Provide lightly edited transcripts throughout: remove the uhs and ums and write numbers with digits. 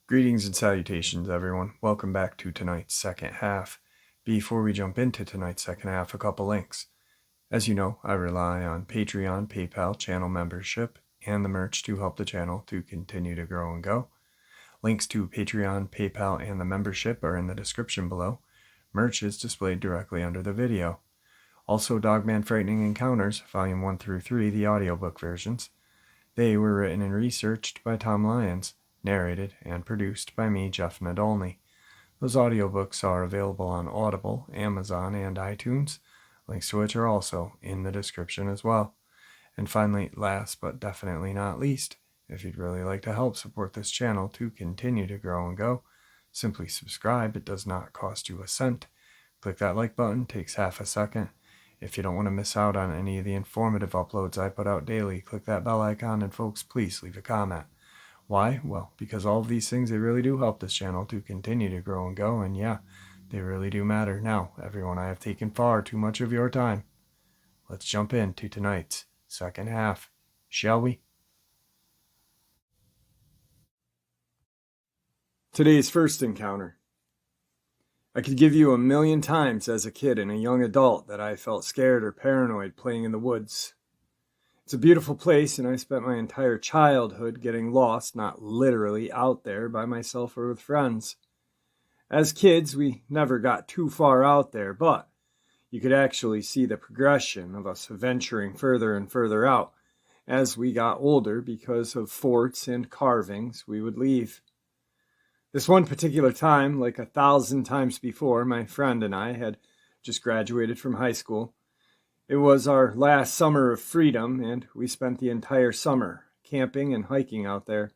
Greetings and salutations, everyone. Welcome back to tonight's second half. Before we jump into tonight's second half, a couple links. As you know, I rely on Patreon, PayPal, channel membership, and the merch to help the channel to continue to grow and go. Links to Patreon, PayPal, and the membership are in the description below. Merch is displayed directly under the video. Also, Dogman Frightening Encounters, Volume 1 through 3, the audiobook versions. They were written and researched by Tom Lyons, narrated and produced by me, Jeff Nadolny. Those audiobooks are available on Audible, Amazon, and iTunes, links to which are also in the description as well. And finally, last but definitely not least, if you'd really like to help support this channel to continue to grow and go, simply subscribe. It does not cost you a cent. Click that like button, takes half a second. If you don't want to miss out on any of the informative uploads I put out daily, click that bell icon, and folks, please leave a comment. Why? Well, because all of these things, they really do help this channel to continue to grow and go, and yeah, they really do matter. Now, everyone, I have taken far too much of your time. Let's jump into tonight's second half, shall we? Today's first encounter. I could give you 1,000,000 times as a kid and a young adult that I felt scared or paranoid playing in the woods. It's a beautiful place, and I spent my entire childhood getting lost, not literally out there by myself or with friends. As kids, we never got too far out there, but you could actually see the progression of us venturing further and further out as we got older because of forts and carvings we would leave. This one particular time, like 1,000 times before, my friend and I had just graduated from high school. It was our last summer of freedom, and we spent the entire summer camping and hiking out there.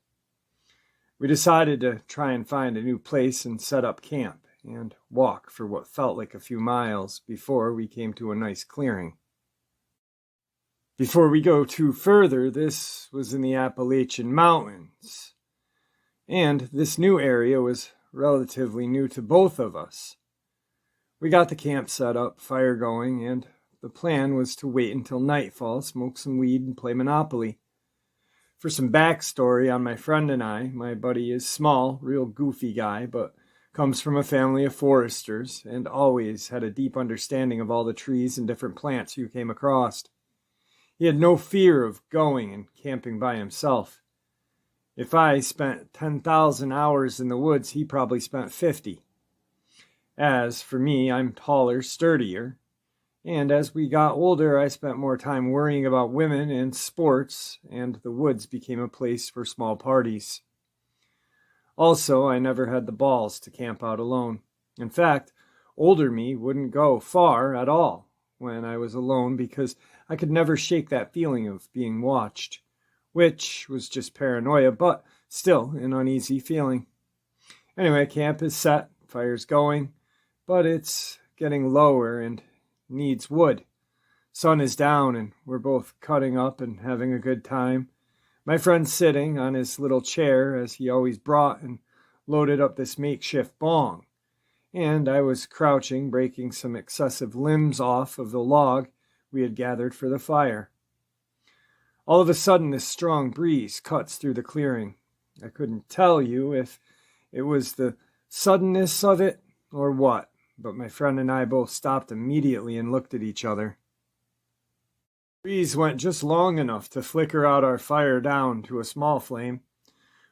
We decided to try and find a new place and set up camp and walk for what felt like a few miles before we came to a nice clearing. Before we go too further, this was in the Appalachian Mountains, and this new area was relatively new to both of us. We got the camp set up, fire going, and the plan was to wait until nightfall, smoke some weed, and play Monopoly. For some backstory on my friend and I, my buddy is small, real goofy guy, but comes from a family of foresters and always had a deep understanding of all the trees and different plants you came across. He had no fear of going and camping by himself. If I spent 10,000 hours in the woods, he probably spent 50. As for me, I'm taller, sturdier. And as we got older, I spent more time worrying about women and sports, and the woods became a place for small parties. Also, I never had the balls to camp out alone. In fact, older me wouldn't go far at all when I was alone because I could never shake that feeling of being watched, which was just paranoia, but still an uneasy feeling. Anyway, camp is set, fire's going, but it's getting lower and needs wood. Sun is down, and we're both cutting up and having a good time. My friend's sitting on his little chair, as he always brought, and loaded up this makeshift bong. And I was crouching, breaking some excessive limbs off of the log we had gathered for the fire. All of a sudden, this strong breeze cuts through the clearing. I couldn't tell you if it was the suddenness of it or what, but my friend and I both stopped immediately and looked at each other. The breeze went just long enough to flicker out our fire down to a small flame.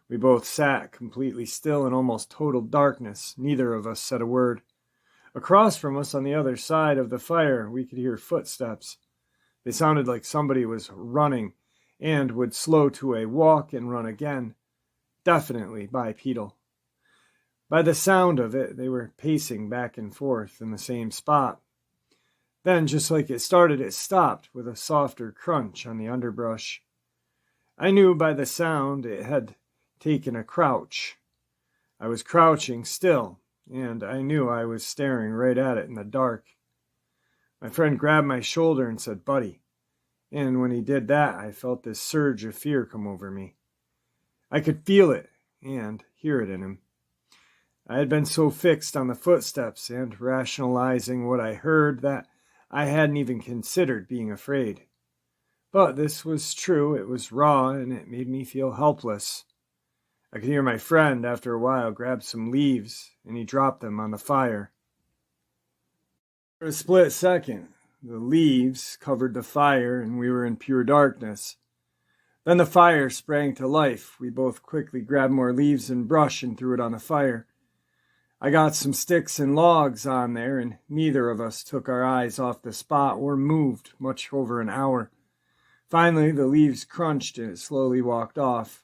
We both sat completely still in almost total darkness. Neither of us said a word. Across from us on the other side of the fire, we could hear footsteps. They sounded like somebody was running and would slow to a walk and run again. Definitely bipedal. By the sound of it, they were pacing back and forth in the same spot. Then, just like it started, it stopped with a softer crunch on the underbrush. I knew by the sound it had taken a crouch. I was crouching still, and I knew I was staring right at it in the dark. My friend grabbed my shoulder and said, "Buddy." And when he did that, I felt this surge of fear come over me. I could feel it and hear it in him. I had been so fixed on the footsteps and rationalizing what I heard that I hadn't even considered being afraid. But this was true, it was raw, and it made me feel helpless. I could hear my friend, after a while, grab some leaves, and he dropped them on the fire. For a split second, the leaves covered the fire, and we were in pure darkness. Then the fire sprang to life. We both quickly grabbed more leaves and brush and threw it on the fire. I got some sticks and logs on there, and neither of us took our eyes off the spot or moved much over an hour. Finally, the leaves crunched and it slowly walked off.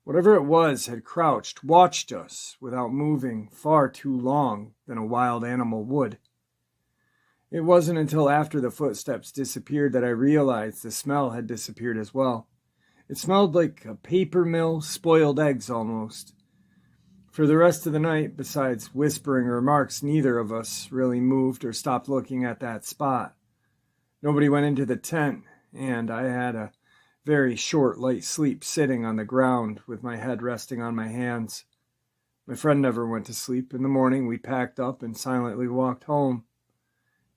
Whatever it was had crouched, watched us without moving far too long than a wild animal would. It wasn't until after the footsteps disappeared that I realized the smell had disappeared as well. It smelled like a paper mill, spoiled eggs almost. For the rest of the night, besides whispering remarks, neither of us really moved or stopped looking at that spot. Nobody went into the tent, and I had a very short, light sleep sitting on the ground with my head resting on my hands. My friend never went to sleep. In the morning, we packed up and silently walked home.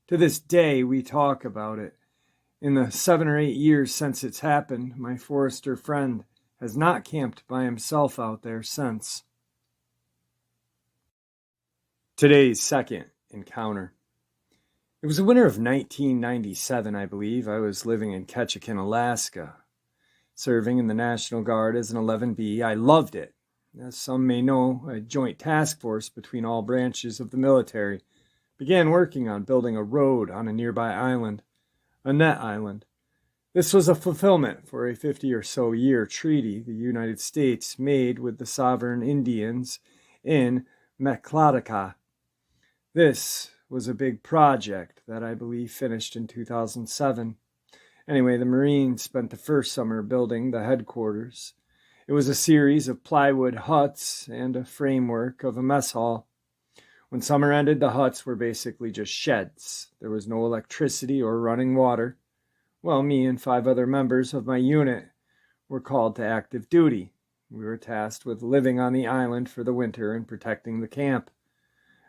To this day, we talk about it. In the 7 or 8 years since it's happened, my forester friend has not camped by himself out there since. Today's second encounter. It was the winter of 1997, I believe. I was living in Ketchikan, Alaska, serving in the National Guard as an 11B. I loved it. As some may know, a joint task force between all branches of the military began working on building a road on a nearby island, a net island. This was a fulfillment for a 50 or so year treaty the United States made with the sovereign Indians in Mechladaca. This was a big project that I believe finished in 2007. Anyway, the Marines spent the first summer building the headquarters. It was a series of plywood huts and a framework of a mess hall. When summer ended, the huts were basically just sheds. There was no electricity or running water. Well, me and 5 other members of my unit were called to active duty. We were tasked with living on the island for the winter and protecting the camp.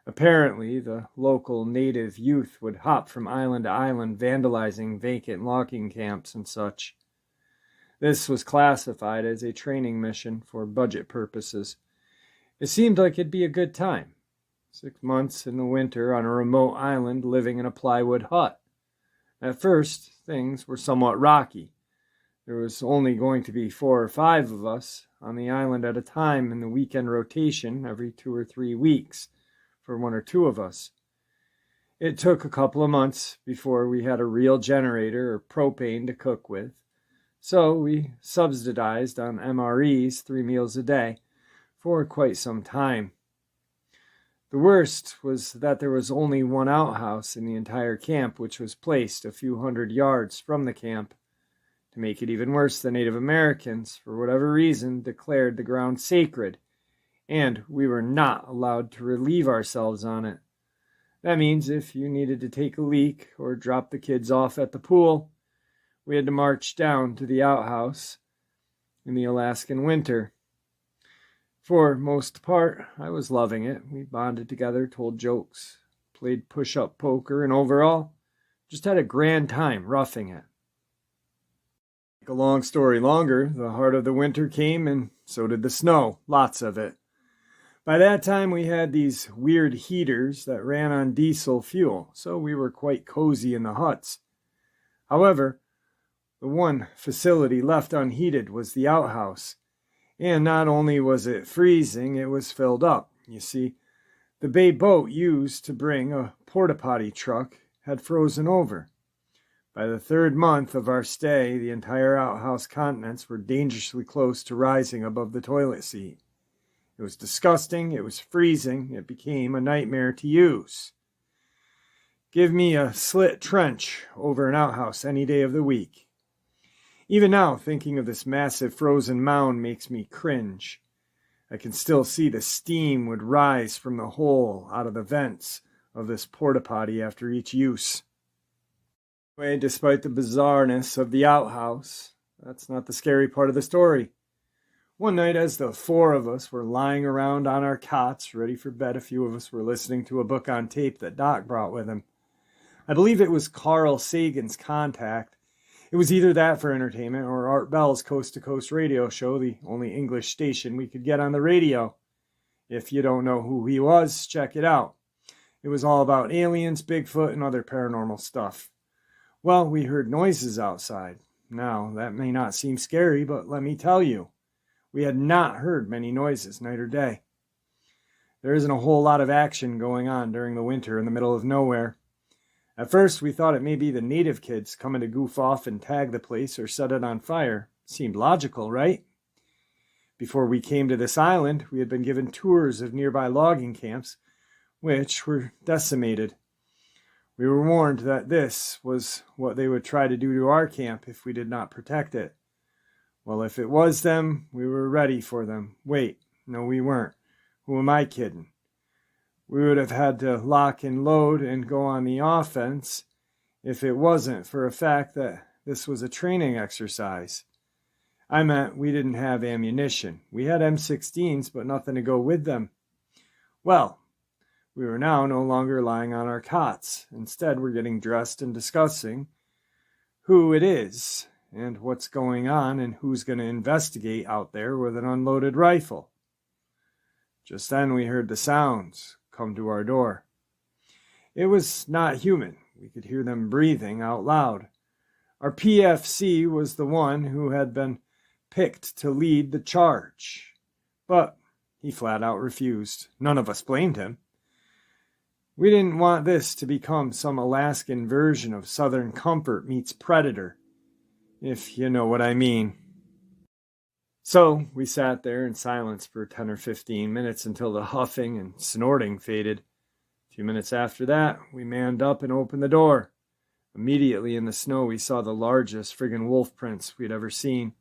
Apparently, the local native youth would hop from island to island, vandalizing vacant logging camps and such. This was classified as a training mission for budget purposes. It seemed like it'd be a good time. 6 months in the winter on a remote island living in a plywood hut. At first, things were somewhat rocky. There was only going to be 4 or 5 of us on the island at a time in the weekend rotation every 2 or 3 weeks for 1 or 2 of us. It took a couple of months before we had a real generator or propane to cook with, so we subsidized on MREs 3 meals a day for quite some time. The worst was that there was only 1 outhouse in the entire camp, which was placed a few hundred yards from the camp. To make it even worse, the Native Americans, for whatever reason, declared the ground sacred, and we were not allowed to relieve ourselves on it. That means if you needed to take a leak or drop the kids off at the pool, we had to march down to the outhouse in the Alaskan winter. For most part, I was loving it. We bonded together, told jokes, played push-up poker, and overall, just had a grand time roughing it. To make a long story longer, the heart of the winter came, and so did the snow, lots of it. By that time, we had these weird heaters that ran on diesel fuel, so we were quite cozy in the huts. However, the one facility left unheated was the outhouse. And not only was it freezing, it was filled up. You see, the bay boat used to bring a porta-potty truck had frozen over. By the 3rd month of our stay, the entire outhouse contents were dangerously close to rising above the toilet seat. It was disgusting, it was freezing, it became a nightmare to use. Give me a slit trench over an outhouse any day of the week. Even now, thinking of this massive frozen mound makes me cringe. I can still see the steam would rise from the hole out of the vents of this porta-potty after each use. Anyway, despite the bizarreness of the outhouse, that's not the scary part of the story. One night, as the 4 of us were lying around on our cots, ready for bed, a few of us were listening to a book on tape that Doc brought with him. I believe it was Carl Sagan's Contact. It was either that for entertainment or Art Bell's Coast to Coast radio show, the only English station we could get on the radio. If you don't know who he was, check it out. It was all about aliens, Bigfoot, and other paranormal stuff. Well, we heard noises outside. Now, that may not seem scary, but let me tell you, we had not heard many noises night or day. There isn't a whole lot of action going on during the winter in the middle of nowhere. At first, we thought it may be the native kids coming to goof off and tag the place or set it on fire. Seemed logical, right? Before we came to this island, we had been given tours of nearby logging camps, which were decimated. We were warned that this was what they would try to do to our camp if we did not protect it. Well, if it was them, we were ready for them. Wait, no, we weren't. Who am I kidding? We would have had to lock and load and go on the offense if it wasn't for a fact that this was a training exercise. I meant we didn't have ammunition. We had M16s, but nothing to go with them. Well, we were now no longer lying on our cots. Instead, we're getting dressed and discussing who it is and what's going on and who's going to investigate out there with an unloaded rifle. Just then we heard the sounds come to our door. It was not human. We could hear them breathing out loud. Our PFC was the one who had been picked to lead the charge, but he flat out refused. None of us blamed him. We didn't want this to become some Alaskan version of Southern Comfort meets Predator, if you know what I mean. So we sat there in silence for 10 or 15 minutes until the huffing and snorting faded. A few minutes after that, we manned up and opened the door. Immediately in the snow, we saw the largest friggin' wolf prints we'd ever seen.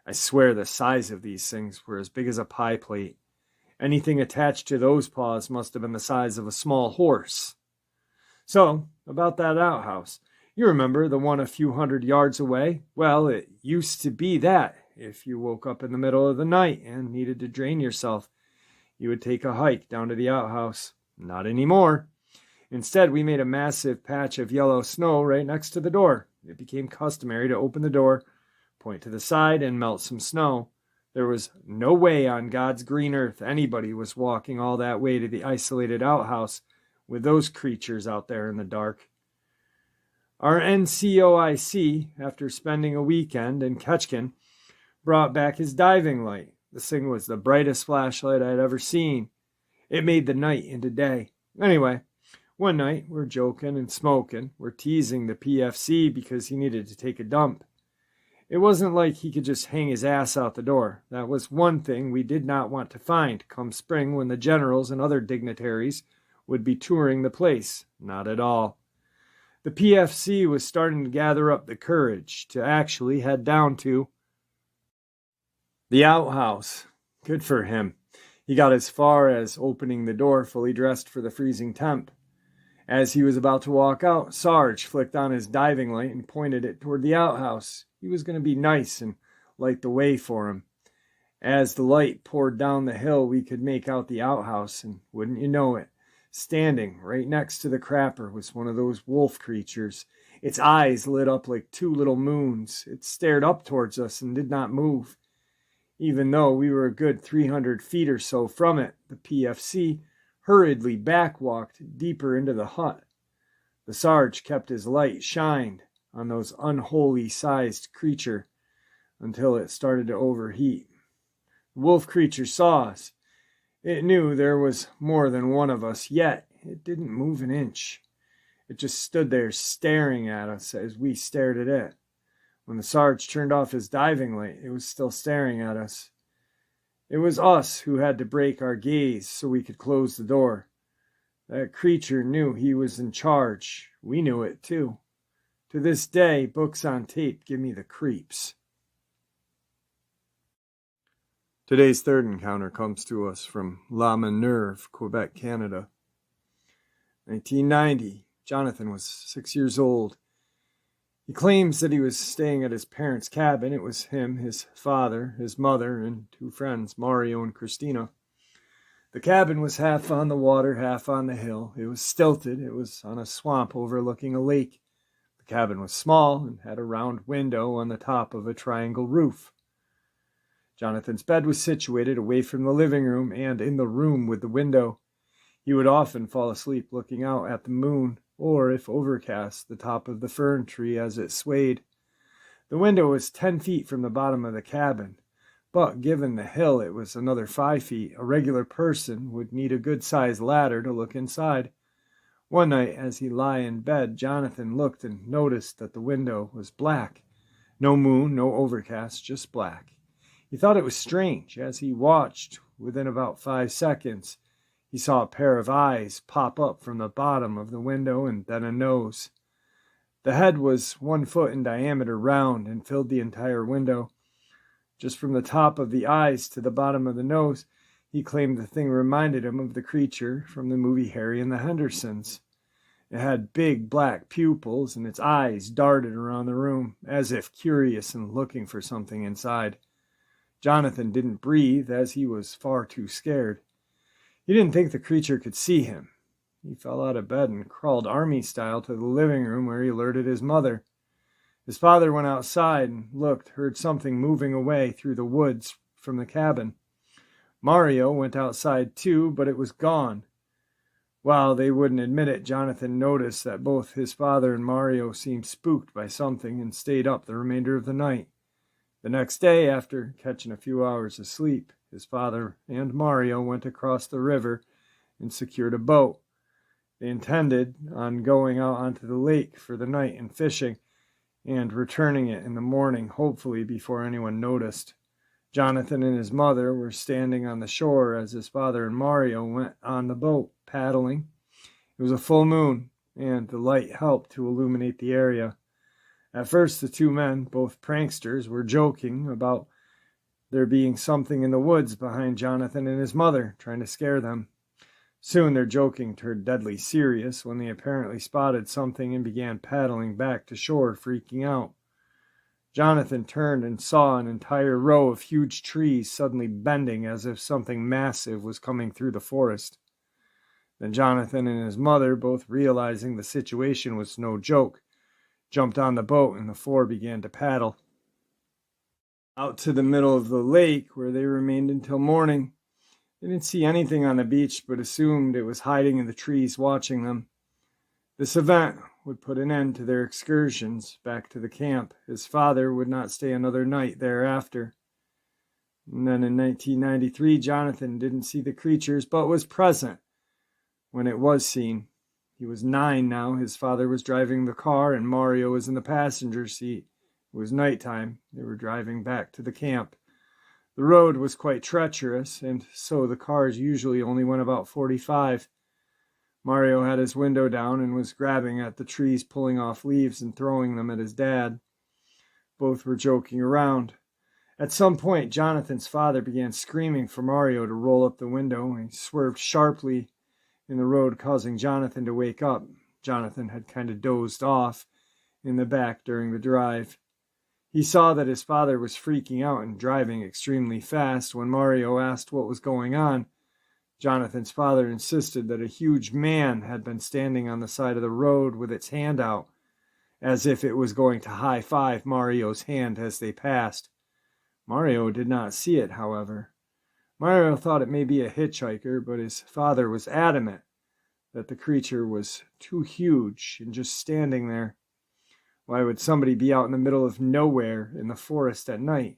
I swear the size of these things were as big as a pie plate. Anything attached to those paws must have been the size of a small horse. So, about that outhouse. You remember the one a few hundred yards away? Well, it used to be that. If you woke up in the middle of the night and needed to drain yourself, you would take a hike down to the outhouse. Not anymore. Instead, we made a massive patch of yellow snow right next to the door. It became customary to open the door, point to the side, and melt some snow. There was no way on God's green earth anybody was walking all that way to the isolated outhouse with those creatures out there in the dark. Our NCOIC, after spending a weekend in Ketchikan, brought back his diving light. This thing was the brightest flashlight I'd ever seen. It made the night into day. Anyway, one night we're joking and smoking. We're teasing the PFC because he needed to take a dump. It wasn't like he could just hang his ass out the door. That was one thing we did not want to find come spring when the generals and other dignitaries would be touring the place. Not at all. The PFC was starting to gather up the courage to actually head down to the outhouse. Good for him. He got as far as opening the door fully dressed for the freezing temp. As he was about to walk out, Sarge flicked on his diving light and pointed it toward the outhouse. He was going to be nice and light the way for him. As the light poured down the hill, we could make out the outhouse, and wouldn't you know it, standing right next to the crapper was one of those wolf creatures. Its eyes lit up like two little moons. It stared up towards us and did not move. Even though we were a good 300 feet or so from it, the PFC hurriedly backwalked deeper into the hut. The Sarge kept his light shined on those unholy-sized creature until it started to overheat. The wolf creature saw us. It knew there was more than one of us, yet it didn't move an inch. It just stood there staring at us as we stared at it. When the Sarge turned off his diving light, it was still staring at us. It was us who had to break our gaze so we could close the door. That creature knew he was in charge. We knew it, too. To this day, books on tape give me the creeps. Today's third encounter comes to us from La Minerve, Quebec, Canada. 1990. Jonathan was 6 years old. He claims that he was staying at his parents' cabin. It was him, his father, his mother, and two friends, Mario and Christina. The cabin was half on the water, half on the hill. It was stilted. It was on a swamp overlooking a lake. The cabin was small and had a round window on the top of a triangle roof. Jonathan's bed was situated away from the living room and in the room with the window. He would often fall asleep looking out at the moon, or, if overcast, the top of the fern tree as it swayed. The window was 10 feet from the bottom of the cabin, but given the hill it was another 5 feet. A regular person would need a good-sized ladder to look inside. One night, as he lay in bed, Jonathan looked and noticed that the window was black. No moon, no overcast, just black. He thought it was strange. As he watched, within about 5 seconds, he saw a pair of eyes pop up from the bottom of the window and then a nose. The head was 1 foot in diameter, round, and filled the entire window. Just from the top of the eyes to the bottom of the nose, he claimed the thing reminded him of the creature from the movie Harry and the Hendersons. It had big black pupils, and its eyes darted around the room, as if curious and looking for something inside. Jonathan didn't breathe, as he was far too scared. He didn't think the creature could see him. He fell out of bed and crawled army style to the living room, where he alerted his mother. His father went outside and looked, heard something moving away through the woods from the cabin. Mario went outside too, but it was gone. While they wouldn't admit it, Jonathan noticed that both his father and Mario seemed spooked by something and stayed up the remainder of the night. The next day, after catching a few hours of sleep, his father and Mario went across the river and secured a boat. They intended on going out onto the lake for the night and fishing, and returning it in the morning, hopefully before anyone noticed. Jonathan and his mother were standing on the shore as his father and Mario went on the boat, paddling. It was a full moon, and the light helped to illuminate the area. At first, the two men, both pranksters, were joking about there being something in the woods behind Jonathan and his mother, trying to scare them. Soon their joking turned deadly serious when they apparently spotted something and began paddling back to shore, freaking out. Jonathan turned and saw an entire row of huge trees suddenly bending as if something massive was coming through the forest. Then Jonathan and his mother, both realizing the situation was no joke, jumped on the boat and the four began to paddle out to the middle of the lake, where they remained until morning. They didn't see anything on the beach, but assumed it was hiding in the trees watching them. This event would put an end to their excursions back to the camp. His father would not stay another night thereafter. And then in 1993, Jonathan didn't see the creatures, but was present when it was seen. He was 9 now. His father was driving the car, and Mario was in the passenger seat. It was nighttime. They were driving back to the camp. The road was quite treacherous, and so the cars usually only went about 45. Mario had his window down and was grabbing at the trees, pulling off leaves and throwing them at his dad. Both were joking around. At some point, Jonathan's father began screaming for Mario to roll up the window, and he swerved sharply in the road, causing Jonathan to wake up. Jonathan had kind of dozed off in the back during the drive. He saw that his father was freaking out and driving extremely fast. When Mario asked what was going on, Jonathan's father insisted that a huge man had been standing on the side of the road with its hand out, as if it was going to high-five Mario's hand as they passed. Mario did not see it, however. Mario thought it may be a hitchhiker, but his father was adamant that the creature was too huge and just standing there. Why would somebody be out in the middle of nowhere in the forest at night?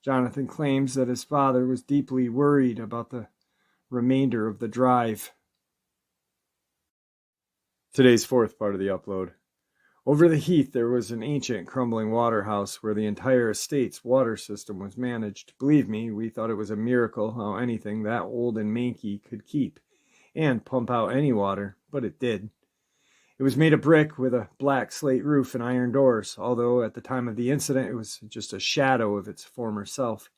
Jonathan claims that his father was deeply worried about the remainder of the drive. Today's fourth part of the upload. Over the heath there was an ancient crumbling waterhouse where the entire estate's water system was managed. Believe me, we thought it was a miracle how anything that old and manky could keep and pump out any water, but it did. It was made of brick with a black slate roof and iron doors, although at the time of the incident it was just a shadow of its former self.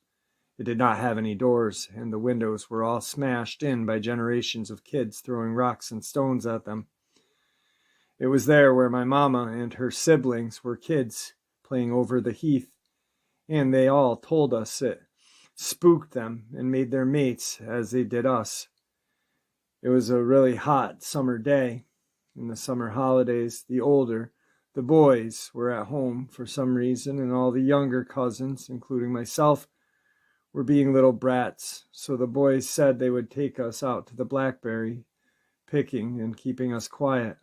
It did not have any doors, and the windows were all smashed in by generations of kids throwing rocks and stones at them. It was there where my mama and her siblings were kids playing over the heath, and they all told us it spooked them and made their mates as they did us. It was a really hot summer day. In the summer holidays, the boys were at home for some reason, and all the younger cousins, including myself, were being little brats. So the boys said they would take us out to the blackberry picking and keeping us quiet.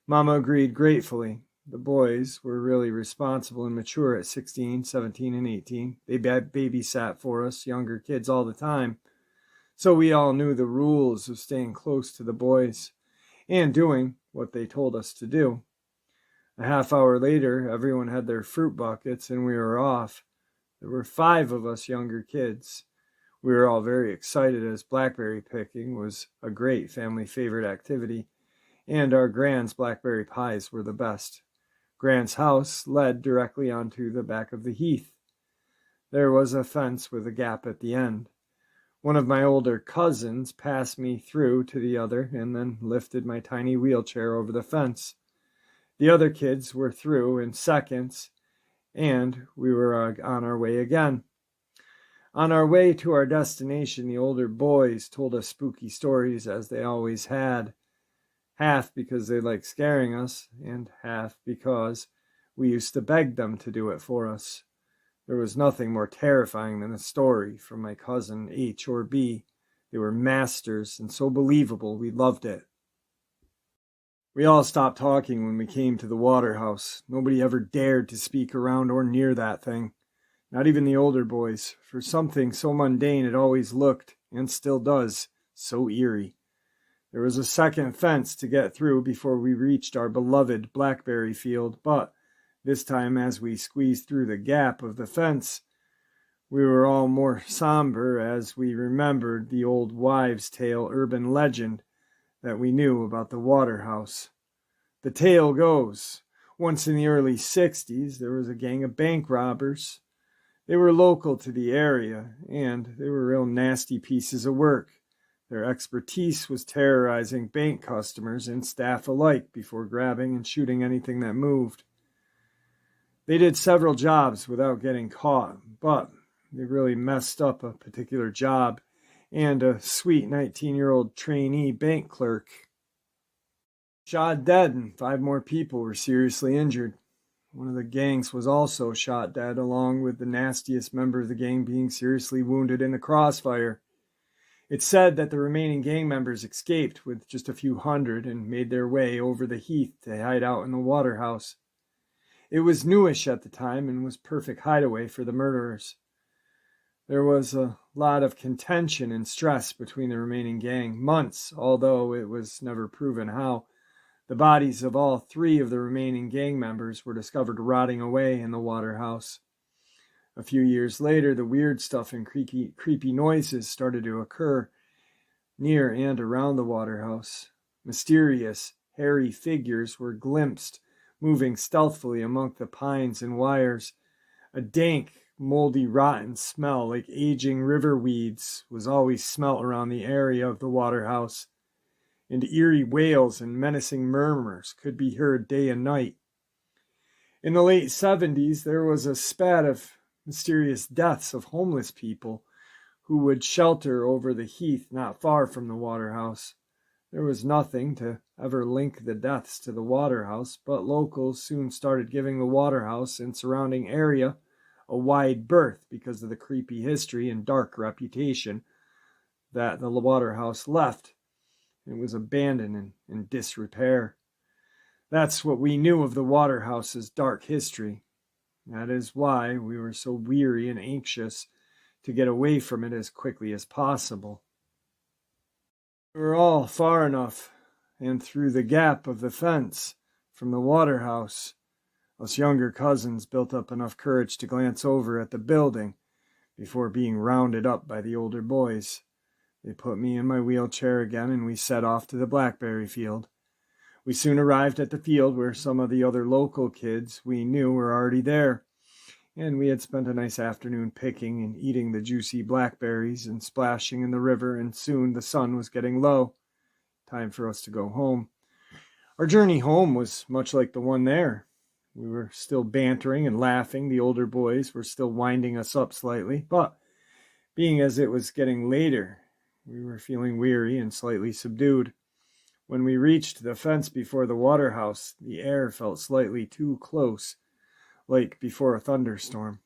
Mama agreed gratefully. The boys were really responsible and mature at 16, 17, and 18. They babysat for us younger kids all the time. So we all knew the rules of staying close to the boys and doing what they told us to do. A half hour later, everyone had their fruit buckets and we were off. There were 5 of us younger kids. We were all very excited as blackberry picking was a great family favorite activity, and our Grand's blackberry pies were the best. Grand's house led directly onto the back of the heath. There was a fence with a gap at the end. One of my older cousins passed me through to the other and then lifted my tiny wheelchair over the fence. The other kids were through in seconds, and we were on our way again. On our way to our destination, the older boys told us spooky stories, as they always had, half because they liked scaring us, and half because we used to beg them to do it for us. There was nothing more terrifying than a story from my cousin H or B. They were masters and so believable we loved it. We all stopped talking when we came to the waterhouse. Nobody ever dared to speak around or near that thing. Not even the older boys, for something so mundane it always looked, and still does, so eerie. There was a second fence to get through before we reached our beloved blackberry field, but this time as we squeezed through the gap of the fence, we were all more somber as we remembered the old wives' tale urban legend that we knew about the waterhouse. The tale goes, once in the early 60s, there was a gang of bank robbers. They were local to the area, and they were real nasty pieces of work. Their expertise was terrorizing bank customers and staff alike before grabbing and shooting anything that moved. They did several jobs without getting caught, but they really messed up a particular job, and a sweet 19-year-old trainee bank clerk shot dead, and 5 more people were seriously injured. One of the gangs was also shot dead, along with the nastiest member of the gang being seriously wounded in the crossfire. It's said that the remaining gang members escaped with just a few hundred and made their way over the heath to hide out in the waterhouse. It was newish at the time and was perfect hideaway for the murderers. There was a lot of contention and stress between the remaining gang, months, although it was never proven how. The bodies of all 3 of the remaining gang members were discovered rotting away in the waterhouse. A few years later, the weird stuff and creepy noises started to occur near and around the waterhouse. Mysterious, hairy figures were glimpsed, moving stealthily among the pines and wires. A dank, moldy, rotten smell like aging river weeds was always smelt around the area of the waterhouse, and eerie wails and menacing murmurs could be heard day and night. In the late 70s, there was a spat of mysterious deaths of homeless people who would shelter over the heath not far from the waterhouse. There was nothing to ever link the deaths to the waterhouse, but locals soon started giving the waterhouse and surrounding area a wide berth because of the creepy history and dark reputation that the waterhouse left. It was abandoned and in disrepair. That's what we knew of the waterhouse's dark history. That is why we were so weary and anxious to get away from it as quickly as possible. We were all far enough and through the gap of the fence from the waterhouse. Us younger cousins built up enough courage to glance over at the building before being rounded up by the older boys. They put me in my wheelchair again and we set off to the blackberry field. We soon arrived at the field where some of the other local kids we knew were already there, and we had spent a nice afternoon picking and eating the juicy blackberries and splashing in the river, and soon the sun was getting low. Time for us to go home. Our journey home was much like the one there. We were still bantering and laughing. The older boys were still winding us up slightly, but Being as it was getting later, we were feeling weary and slightly subdued. When we reached the fence before the waterhouse, the air felt slightly too close, like before a thunderstorm.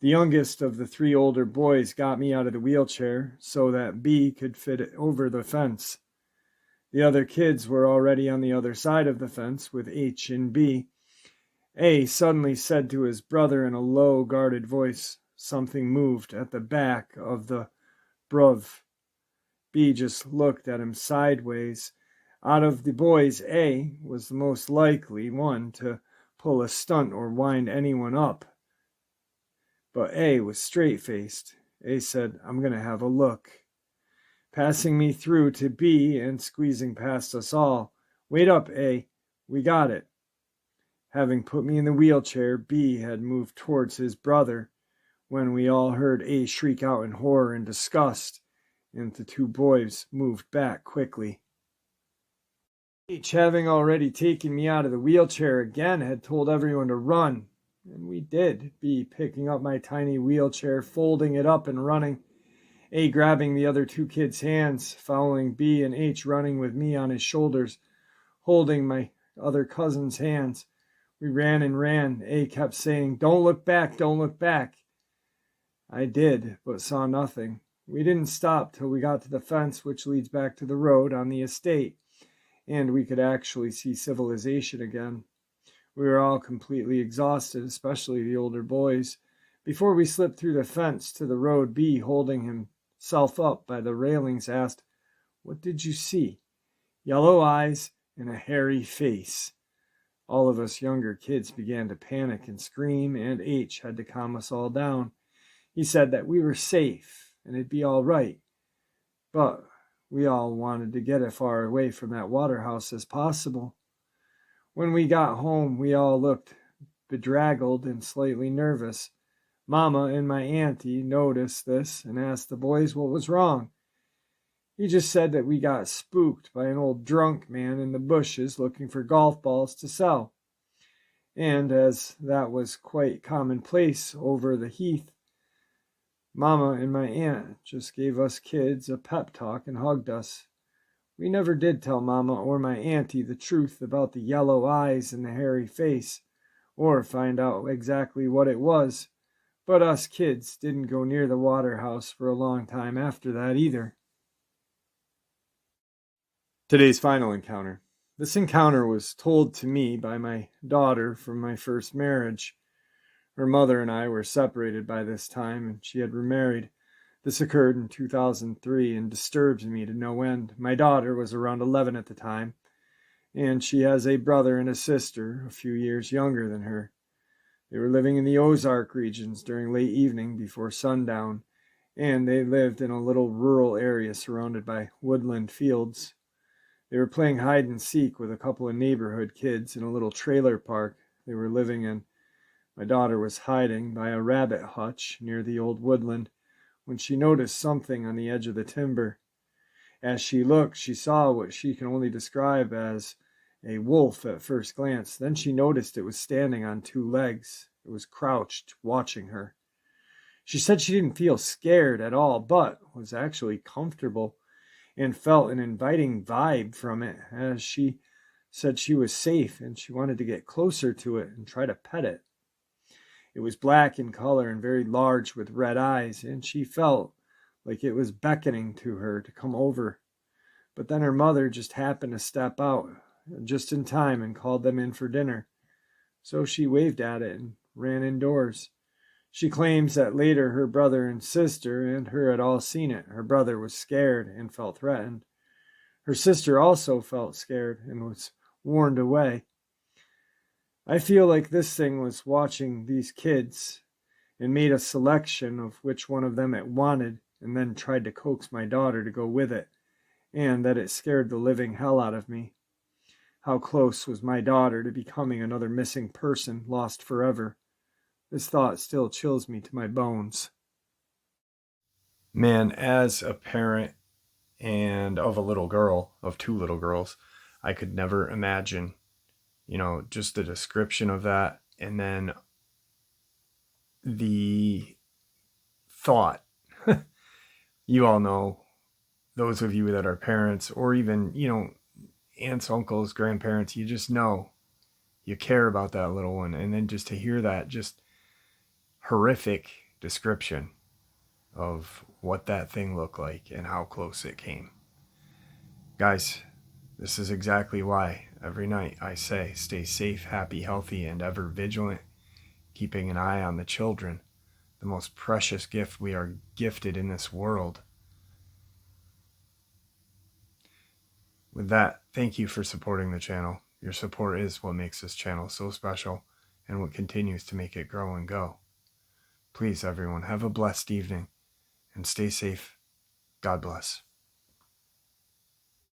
The youngest of the 3 older boys got me out of the wheelchair so that B could fit over the fence. The other kids were already on the other side of the fence with H and B. A suddenly said to his brother in a low, guarded voice, something moved at the back of the bruv. B just looked at him sideways. Out of the boys, A was the most likely one to pull a stunt or wind anyone up. But A was straight-faced. A said, "I'm going to have a look." Passing me through to B and squeezing past us all. "Wait up, A. We got it." Having put me in the wheelchair, B had moved towards his brother when we all heard A shriek out in horror and disgust, and the 2 boys moved back quickly. H, having already taken me out of the wheelchair again, had told everyone to run, and we did, B picking up my tiny wheelchair, folding it up and running, A grabbing the other 2 kids' hands, following B and H running with me on his shoulders, holding my other cousin's hands. We ran and ran. A kept saying, "Don't look back, don't look back." I did, but saw nothing. We didn't stop till we got to the fence which leads back to the road on the estate, and we could actually see civilization again. We were all completely exhausted, especially the older boys. Before we slipped through the fence to the road, B, holding himself up by the railings, asked, "What did you see?" "Yellow eyes and a hairy face." All of us younger kids began to panic and scream, and H had to calm us all down. He said that we were safe and it'd be all right, but we all wanted to get as far away from that waterhouse as possible. When we got home, we all looked bedraggled and slightly nervous. Mama and my auntie noticed this and asked the boys what was wrong. He just said that we got spooked by an old drunk man in the bushes looking for golf balls to sell. And as that was quite commonplace over the heath, Mama and my aunt just gave us kids a pep talk and hugged us. We never did tell Mama or my auntie the truth about the yellow eyes and the hairy face, or find out exactly what it was, but us kids didn't go near the waterhouse for a long time after that either. Today's final encounter. This encounter was told to me by my daughter from my first marriage. Her mother and I were separated by this time, and she had remarried. This occurred in 2003 and disturbs me to no end. My daughter was around 11 at the time, and she has a brother and a sister a few years younger than her. They were living in the Ozark regions during late evening before sundown, and they lived in a little rural area surrounded by woodland fields. They were playing hide and seek with a couple of neighborhood kids in a little trailer park they were living in. My daughter was hiding by a rabbit hutch near the old woodland when she noticed something on the edge of the timber. As she looked, she saw what she can only describe as a wolf at first glance. Then she noticed it was standing on 2 legs. It was crouched, watching her. She said she didn't feel scared at all, but was actually comfortable and felt an inviting vibe from it, as she said she was safe and she wanted to get closer to it and try to pet it. It was black in color and very large with red eyes, and she felt like it was beckoning to her to come over. But then her mother just happened to step out just in time and called them in for dinner. So she waved at it and ran indoors. She claims that later her brother and sister and her had all seen it. Her brother was scared and felt threatened. Her sister also felt scared and was warned away. I feel like this thing was watching these kids and made a selection of which one of them it wanted and then tried to coax my daughter to go with it, and that it scared the living hell out of me. How close was my daughter to becoming another missing person, lost forever? This thought still chills me to my bones. Man, as a parent and of a little girl, of 2 little girls, I could never imagine, just the description of that, and then the thought You all know, those of you that are parents, or even, aunts, uncles, grandparents, you just know you care about that little one. And then just to hear that just horrific description of what that thing looked like and how close it came. Guys, this is exactly why every night I say stay safe, happy, healthy, and ever vigilant, keeping an eye on the children, the most precious gift we are gifted in this world. With that, thank you for supporting the channel. Your support is what makes this channel so special and what continues to make it grow and go. Please, everyone, have a blessed evening and stay safe. God bless.